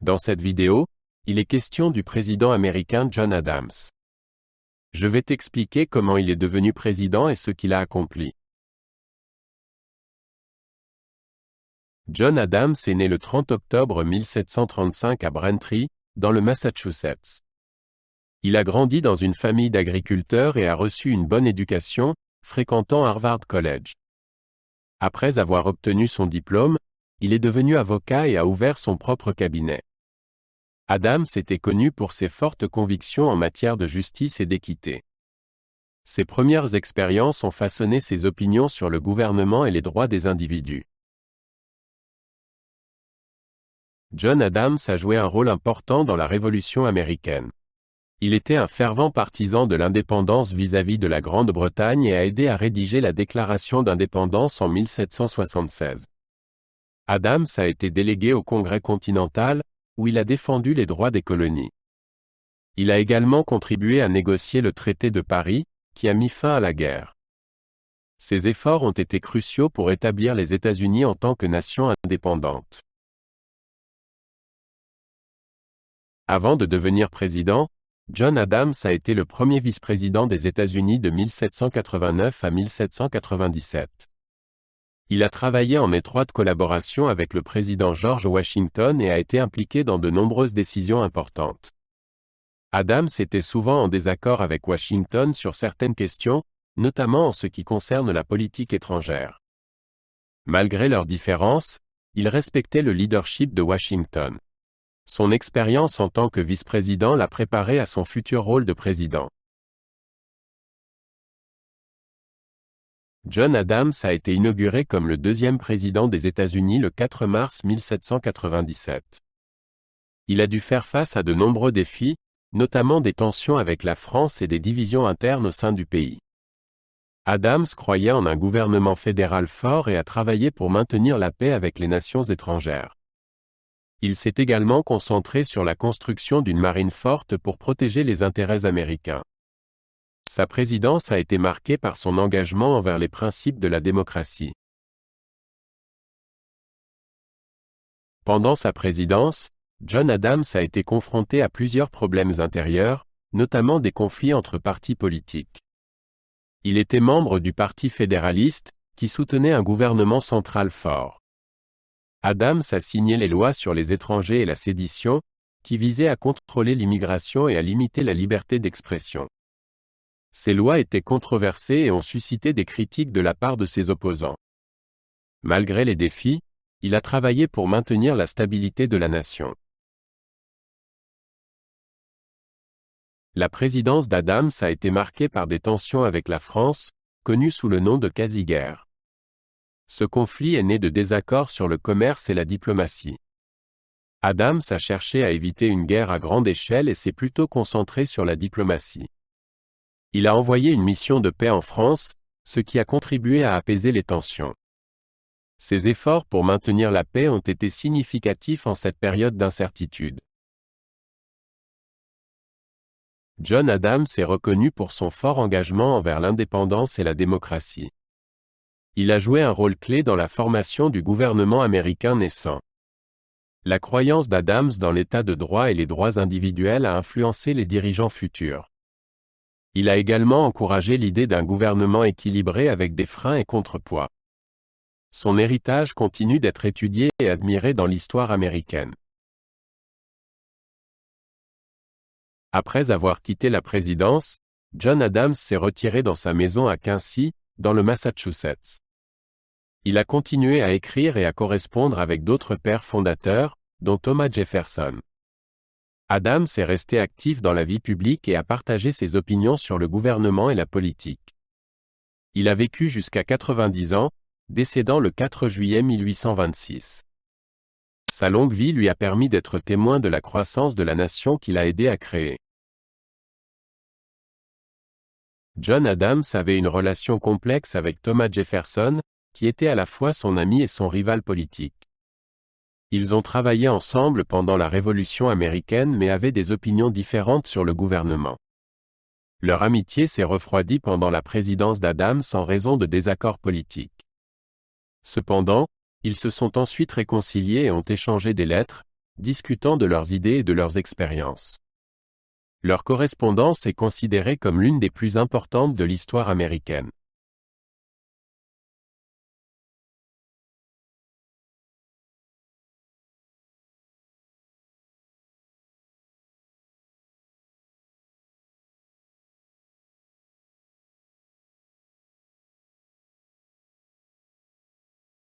Dans cette vidéo, il est question du président américain John Adams. Je vais t'expliquer comment il est devenu président et ce qu'il a accompli. John Adams est né le 30 octobre 1735 à Braintree, dans le Massachusetts. Il a grandi dans une famille d'agriculteurs et a reçu une bonne éducation, fréquentant Harvard College. Après avoir obtenu son diplôme, il est devenu avocat et a ouvert son propre cabinet. Adams était connu pour ses fortes convictions en matière de justice et d'équité. Ses premières expériences ont façonné ses opinions sur le gouvernement et les droits des individus. John Adams a joué un rôle important dans la Révolution américaine. Il était un fervent partisan de l'indépendance vis-à-vis de la Grande-Bretagne et a aidé à rédiger la Déclaration d'indépendance en 1776. Adams a été délégué au Congrès continental, où il a défendu les droits des colonies. Il a également contribué à négocier le traité de Paris, qui a mis fin à la guerre. Ses efforts ont été cruciaux pour établir les États-Unis en tant que nation indépendante. Avant de devenir président, John Adams a été le premier vice-président des États-Unis de 1789 à 1797. Il a travaillé en étroite collaboration avec le président George Washington et a été impliqué dans de nombreuses décisions importantes. Adams était souvent en désaccord avec Washington sur certaines questions, notamment en ce qui concerne la politique étrangère. Malgré leurs différences, il respectait le leadership de Washington. Son expérience en tant que vice-président l'a préparé à son futur rôle de président. John Adams a été inauguré comme le deuxième président des États-Unis le 4 mars 1797. Il a dû faire face à de nombreux défis, notamment des tensions avec la France et des divisions internes au sein du pays. Adams croyait en un gouvernement fédéral fort et a travaillé pour maintenir la paix avec les nations étrangères. Il s'est également concentré sur la construction d'une marine forte pour protéger les intérêts américains. Sa présidence a été marquée par son engagement envers les principes de la démocratie. Pendant sa présidence, John Adams a été confronté à plusieurs problèmes intérieurs, notamment des conflits entre partis politiques. Il était membre du Parti fédéraliste, qui soutenait un gouvernement central fort. Adams a signé les lois sur les étrangers et la sédition, qui visaient à contrôler l'immigration et à limiter la liberté d'expression. Ces lois étaient controversées et ont suscité des critiques de la part de ses opposants. Malgré les défis, il a travaillé pour maintenir la stabilité de la nation. La présidence d'Adams a été marquée par des tensions avec la France, connues sous le nom de quasi-guerre. Ce conflit est né de désaccords sur le commerce et la diplomatie. Adams a cherché à éviter une guerre à grande échelle et s'est plutôt concentré sur la diplomatie. Il a envoyé une mission de paix en France, ce qui a contribué à apaiser les tensions. Ses efforts pour maintenir la paix ont été significatifs en cette période d'incertitude. John Adams est reconnu pour son fort engagement envers l'indépendance et la démocratie. Il a joué un rôle clé dans la formation du gouvernement américain naissant. La croyance d'Adams dans l'état de droit et les droits individuels a influencé les dirigeants futurs. Il a également encouragé l'idée d'un gouvernement équilibré avec des freins et contrepoids. Son héritage continue d'être étudié et admiré dans l'histoire américaine. Après avoir quitté la présidence, John Adams s'est retiré dans sa maison à Quincy, dans le Massachusetts. Il a continué à écrire et à correspondre avec d'autres pères fondateurs, dont Thomas Jefferson. Adams est resté actif dans la vie publique et a partagé ses opinions sur le gouvernement et la politique. Il a vécu jusqu'à 90 ans, décédant le 4 juillet 1826. Sa longue vie lui a permis d'être témoin de la croissance de la nation qu'il a aidé à créer. John Adams avait une relation complexe avec Thomas Jefferson, qui était à la fois son ami et son rival politique. Ils ont travaillé ensemble pendant la Révolution américaine mais avaient des opinions différentes sur le gouvernement. Leur amitié s'est refroidie pendant la présidence d'Adams en raison de désaccords politiques. Cependant, ils se sont ensuite réconciliés et ont échangé des lettres, discutant de leurs idées et de leurs expériences. Leur correspondance est considérée comme l'une des plus importantes de l'histoire américaine.